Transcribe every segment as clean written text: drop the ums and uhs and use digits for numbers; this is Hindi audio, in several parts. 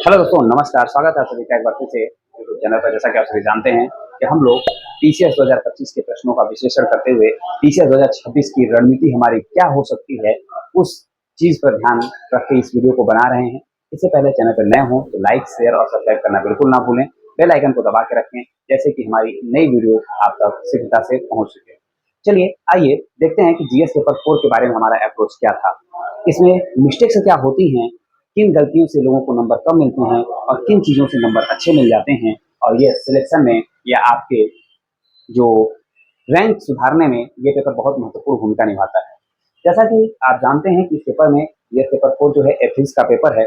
हेलो दोस्तों, नमस्कार। स्वागत है आप सभी का एक बार फिर से यूट्यूब चैनल पर। जैसा कि आप सभी जानते हैं कि हम लोग टीसीएस 2025 के प्रश्नों का विश्लेषण करते हुए टीसीएस 2026 की रणनीति हमारी क्या हो सकती है, उस चीज पर ध्यान रख के इस वीडियो को बना रहे हैं। इससे पहले चैनल पर नए हो तो लाइक, शेयर और सब्सक्राइब करना बिल्कुल ना भूलें। बेल आइकन को दबा के रखें, जैसे कि हमारी नई वीडियो आप तक शीघ्रता से पहुंच सके। चलिए आइए देखते हैं कि जीएस पेपर 4 के बारे में हमारा अप्रोच क्या था। इसमें मिस्टेक्स क्या होती हैं, किन गलतियों से लोगों को नंबर कम मिलते हैं और किन चीज़ों से नंबर अच्छे मिल जाते हैं, और ये सिलेक्शन में या आपके जो रैंक सुधारने में ये पेपर बहुत महत्वपूर्ण भूमिका निभाता है। जैसा कि आप जानते हैं कि इस पेपर में ये पेपर 4 जो है एथिक्स का पेपर है,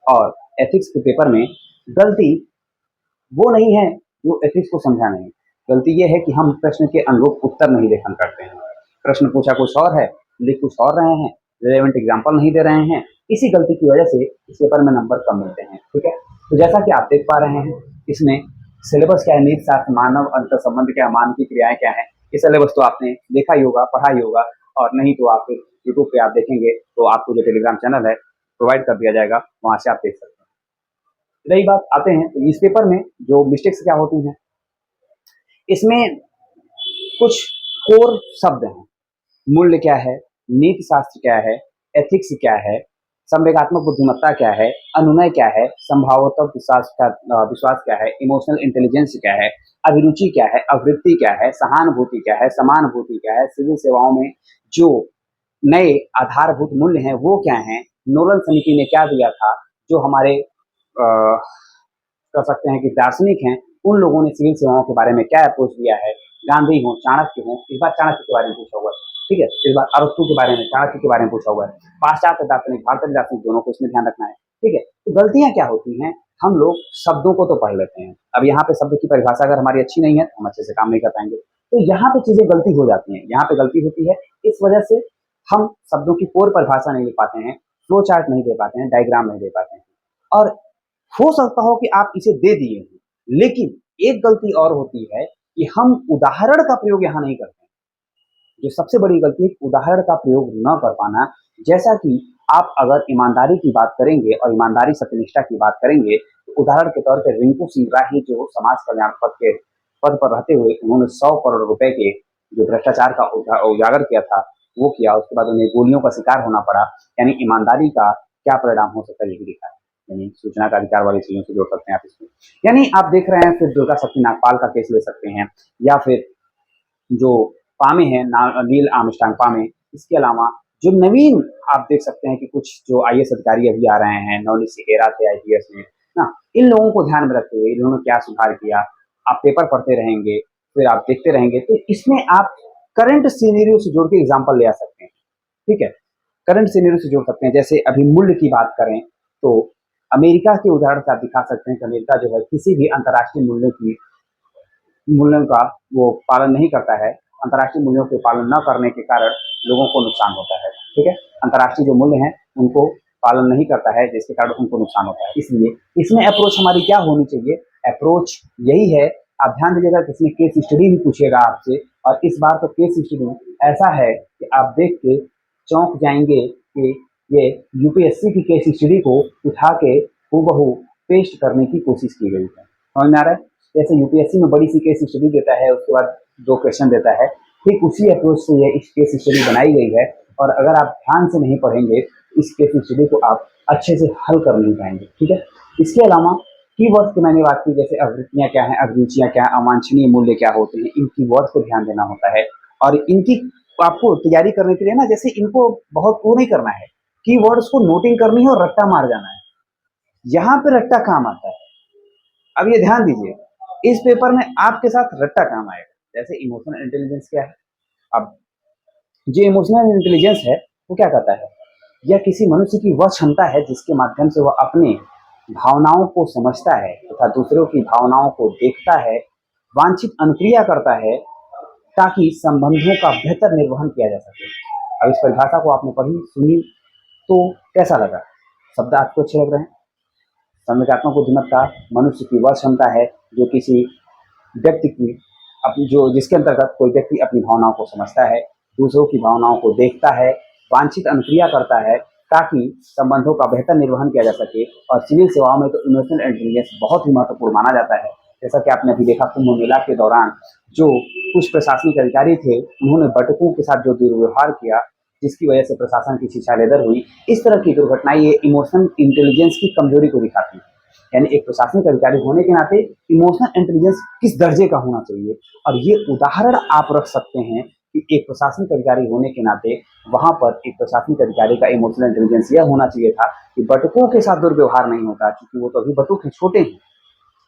और एथिक्स के पेपर में गलती वो नहीं है जो एथिक्स को समझा नहीं। गलती ये है कि हम प्रश्न के अनुरूप उत्तर नहीं लेखन करते हैं। प्रश्न पूछा कुछ और है, लिख कुछ और रहे हैं, रिलेवेंट एग्जाम्पल नहीं दे रहे हैं। इसी गलती की वजह से इस पेपर में नंबर कम मिलते हैं। ठीक है, तो जैसा कि आप देख पा रहे हैं, इसमें सिलेबस क्या है, नीति शास्त्र, मानव अंतर संबंध क्या है, मान की क्रियाएं क्या है। ये सिलेबस तो आपने देखा ही होगा, पढ़ा ही होगा, और नहीं तो आप यूट्यूब पे आप देखेंगे तो आपको जो टेलीग्राम चैनल है प्रोवाइड कर दिया जाएगा, वहां से आप देख सकते हैं। रही बात, आते हैं तो इस पेपर में जो मिस्टेक्स क्या होती हैं, इसमें कुछ कोर शब्द हैं। मूल्य क्या है, नीति शास्त्र क्या है, एथिक्स क्या है, संवेगात्मक बुद्धिमत्ता क्या है, अनुनय क्या है, संभावतः विश्वास क्या है, इमोशनल इंटेलिजेंस क्या है, अभिरुचि क्या है, अवृत्ति क्या है, सहानुभूति क्या है, समानुभूति क्या है, सिविल सेवाओं में जो नए आधारभूत मूल्य हैं वो क्या हैं, नोबल समिति ने क्या दिया था, जो हमारे कर सकते हैं कि दार्शनिक हैं, उन लोगों ने सिविल सेवाओं के बारे में क्या अप्रोच दिया है। गांधी हो, चाणक्य हो, इस बार चाणक्य के बारे में पूछा हुआ है। ठीक है, इस बार अरस्तु के बारे में, चाणक्य के बारे में पूछा हुआ है। पाश्चात्य दार्शनिक, भारतीय दार्शनिक, दोनों को इसमें ध्यान रखना है। ठीक है, तो गलतियां क्या होती हैं, हम लोग शब्दों को तो पढ़ लेते हैं। अब यहाँ पे शब्द की परिभाषा अगर हमारी अच्छी नहीं है तो हम अच्छे से काम नहीं कर पाएंगे। तो यहाँ पे चीजें गलती हो जाती हैं, यहाँ पे गलती होती है। इस वजह से हम शब्दों की कोर परिभाषा नहीं दे पाते हैं, फ्लो चार्ट नहीं दे पाते हैं, डायग्राम नहीं दे पाते हैं। और हो सकता हो कि आप इसे दे दिए हैं, लेकिन एक गलती और होती है कि हम उदाहरण का प्रयोग यहाँ नहीं करते। जो सबसे बड़ी गलती है, उदाहरण का प्रयोग न कर पाना। जैसा कि आप अगर ईमानदारी की बात करेंगे और ईमानदारी सत्यनिष्ठा की बात करेंगे, तो उदाहरण के तौर पर रिंकू सिंह राही जो समाज कल्याण पद पर रहते हुए उन्होंने 100 करोड़ रुपए के जो भ्रष्टाचार का उजागर किया था वो किया। उसके बाद उन्हें गोलियों का शिकार होना पड़ा। यानी ईमानदारी का क्या परिणाम हो सकता है ये भी दिखा है। यानी सूचना का अधिकार वाली चीजों से जोड़ सकते हैं आप इसमें। यानी आप देख रहे हैं, फिर दुर्गा शक्ति नागपाल का केस ले सकते हैं, या फिर जो पामे हैं, नील आर्मस्ट्रांग पामे। इसके अलावा जो नवीन आप देख सकते हैं कि कुछ जो आईएएस अधिकारी अभी आ रहे हैं, नवनीत सिहेरा थे आईपीएस में ना, इन लोगों को ध्यान में रखते हुए इन्होंने क्या सुधार किया। आप पेपर पढ़ते रहेंगे, फिर आप देखते रहेंगे, तो इसमें आप करंट सीनेरियो से जोड़ के एग्जाम्पल ले आ सकते हैं। ठीक है, करंट सीनेरियो से जोड़ सकते हैं। जैसे अभी मूल्य की बात करें तो अमेरिका के उदाहरण से आप दिखा सकते हैं कि अमेरिका जो है किसी भी अंतर्राष्ट्रीय मूल्यों का वो पालन नहीं करता है। अंतर्राष्ट्रीय मूल्यों के पालन न करने के कारण लोगों को नुकसान होता है। ठीक है, अंतर्राष्ट्रीय जो मूल्य हैं उनको पालन नहीं करता है, जिसके कारण उनको नुकसान होता है। इसलिए इसमें अप्रोच हमारी क्या होनी चाहिए, अप्रोच यही है। आप ध्यान दीजिएगा, किसी केस स्टडी भी पूछेगा आपसे, और इस बार तो केस स्टडी ऐसा है कि आप देख के चौंक जाएंगे कि ये यूपीएससी की केस स्टडी को उठा के हूबहू पेस्ट करने की कोशिश की गई है। समझ में आ रहा है? जैसे यूपीएससी में बड़ी सी केस स्टडी देता है, उसके बाद 2 क्वेश्चन देता है, ठीक उसी अप्रोच से ये इस केस स्टडी बनाई गई है। और अगर आप ध्यान से नहीं पढ़ेंगे इस केस स्टडी को आप अच्छे से हल कर नहीं पाएंगे। ठीक है, इसके अलावा कीवर्ड्स की मैंने बात की, जैसे अवृत्तियां क्या है, अभिरुचियां क्या है, अवांछनीय मूल्य क्या होते हैं, इन कीवर्ड्स को ध्यान देना होता है। और इनकी आपको तैयारी करने के लिए ना, जैसे इनको बहुत वो नहीं करना है, कीवर्ड्स को नोटिंग करनी है और रट्टा मार जाना है। यहाँ पे रट्टा काम आता है। अब ये ध्यान दीजिए, इस पेपर में आपके साथ रट्टा काम आएगा। जैसे इमोशनल इंटेलिजेंस क्या है, अब जो इमोशनल इंटेलिजेंस है वो क्या करता है, यह किसी मनुष्य की वह क्षमता है जिसके माध्यम से वह अपने भावनाओं को समझता है तथा दूसरों की भावनाओं को देखता है, वांछित अनुक्रिया करता है, ताकि संबंधों का बेहतर निर्वहन किया जा सके। अब इस परिभाषा को आपने पढ़ी सुनी तो कैसा लगा? शब्द आपको अच्छे लग रहे हैं? संवेगात्मक बुद्धिमत्ता मनुष्य की वह क्षमता है जो किसी व्यक्ति की अपनी जो जिसके अंतर्गत कोई व्यक्ति अपनी भावनाओं को समझता है, दूसरों की भावनाओं को देखता है, वांछित अनुक्रिया करता है, ताकि संबंधों का बेहतर निर्वहन किया जा सके। और सिविल सेवाओं में तो इमोशनल इंटेलिजेंस बहुत ही महत्वपूर्ण माना जाता है। जैसा कि आपने अभी देखा कुंभ मेला के दौरान जो कुछ प्रशासनिक अधिकारी थे, उन्होंने बटुकों के साथ जो दुर्व्यवहार किया, जिसकी वजह से प्रशासन की शिक्षालेदर हुई। इस तरह की दुर्घटनाएं ये इमोशनल इंटेलिजेंस की कमजोरी को दिखाती है। यानी एक प्रशासनिक अधिकारी होने के नाते इमोशनल इंटेलिजेंस किस दर्जे का होना चाहिए, और ये उदाहरण आप रख सकते हैं कि एक प्रशासनिक अधिकारी होने के नाते वहां पर एक प्रशासनिक अधिकारी का इमोशनल इंटेलिजेंस यह होना चाहिए था कि बटुकों के साथ दुर्व्यवहार नहीं होता, क्योंकि वो तो अभी बटुक हैं, छोटे हैं।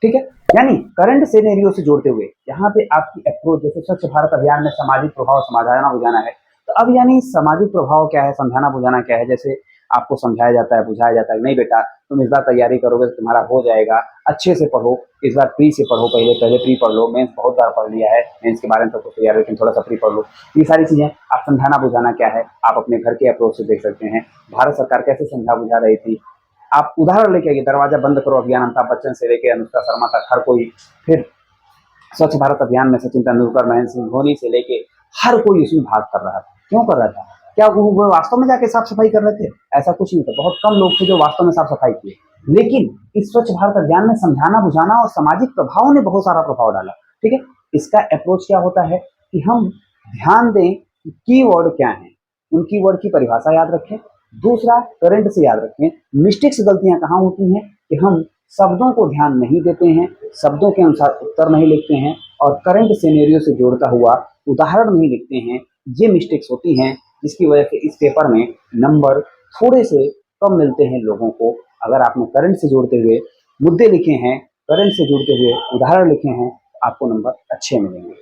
ठीक है, यानी करंट सिनेरियो से जोड़ते हुए यहाँ पे आपकी अप्रोच, जैसे स्वच्छ भारत अभियान में सामाजिक प्रभाव समझाना बुझाना है, तो अब यानी सामाजिक प्रभाव क्या है, समझाना बुझाना क्या है। जैसे आपको समझाया जाता है, बुझाया जाता है, नहीं बेटा तुम इस बार तैयारी करोगे तो तुम्हारा हो जाएगा, अच्छे से पढ़ो, इस बार प्री से पढ़ो, पहले पहले प्री पढ़ लो, मेंस बहुत बार पढ़ लिया है, मेंस के बारे में तो कुछ तैयार, लेकिन थोड़ा सा प्री पढ़ लो। ये सारी चीजें आप समझाना बुझाना क्या है, आप अपने घर के अप्रोच से देख सकते हैं। भारत सरकार कैसे समझा बुझा रही थी, आप उदाहरण लेके आइए, दरवाजा बंद करो अभियान, अमिताभ बच्चन से लेके अनुष्का शर्मा तक हर कोई, फिर स्वच्छ भारत अभियान में सचिन तेंदुलकर, महेंद्र सिंह धोनी से लेके हर कोई इसमें भाग कर रहा था। क्यों कर रहा था? क्या वो वास्तव में जाके साफ सफाई कर रहे थे? ऐसा कुछ नहीं था, बहुत कम लोग थे जो वास्तव में साफ सफाई किए। लेकिन इस स्वच्छ भारत अभियान में समझाना बुझाना और सामाजिक प्रभाव ने बहुत सारा प्रभाव डाला। ठीक है, इसका अप्रोच क्या होता है कि हम ध्यान दें कि कीवर्ड क्या है, उन कीवर्ड की परिभाषा याद रखें। दूसरा, करंट से याद रखें, मिस्टेक्स गलतियां कहाँ होती हैं कि हम शब्दों को ध्यान नहीं देते हैं, शब्दों के अनुसार उत्तर नहीं लिखते हैं, और करंट सिनेरियो से जोड़ता हुआ उदाहरण नहीं लिखते हैं। ये मिस्टेक्स होती हैं, जिसकी वजह से इस पेपर में नंबर थोड़े से कम मिलते हैं लोगों को। अगर आपने करंट से जोड़ते हुए मुद्दे लिखे हैं, करंट से जुड़ते हुए उदाहरण लिखे हैं, तो आपको नंबर अच्छे मिलेंगे।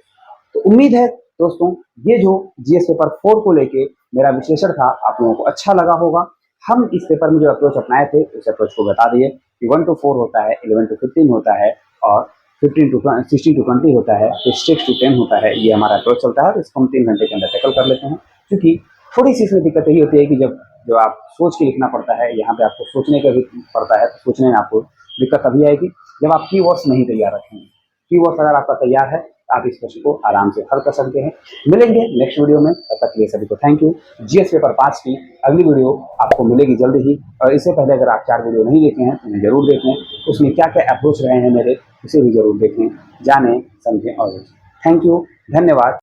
तो उम्मीद है दोस्तों, ये जो जीएस पेपर 4 को लेके मेरा विश्लेषण था, आप लोगों को अच्छा लगा होगा। हम इस पेपर में जो अप्रोच अपनाए थे, उस अप्रोच को बता दिए कि 1 to 4 होता है, 11 to 15 होता है, और 16 to 20 होता है, फिर 6 to 10 होता है। ये हमारा अप्रोच चलता है, तो इसको हम 3 घंटे के अंदर टैकल कर लेते हैं। क्योंकि थोड़ी सी इसमें दिक्कत यही होती है कि जब जो आप सोच के लिखना पड़ता है, यहाँ पे आपको सोचने का भी पड़ता है, तो सोचने में आपको दिक्कत तभी आएगी जब आप कीवर्ड्स नहीं तैयार रखेंगे। कीवर्ड्स अगर आपका तैयार है, आप इस प्रश्न को आराम से हल कर सकते हैं। मिलेंगे नेक्स्ट वीडियो में, तब तक के लिए सभी को थैंक यू। जीएस पेपर 5 की अगली वीडियो आपको मिलेगी जल्दी ही, और इससे पहले अगर आप 4 वीडियो नहीं देखे हैं तो उन्हें जरूर देखें, उसमें क्या क्या अप्रोच रहे हैं मेरे, उसे भी जरूर देखें, जानें, समझें और थैंक यू, धन्यवाद।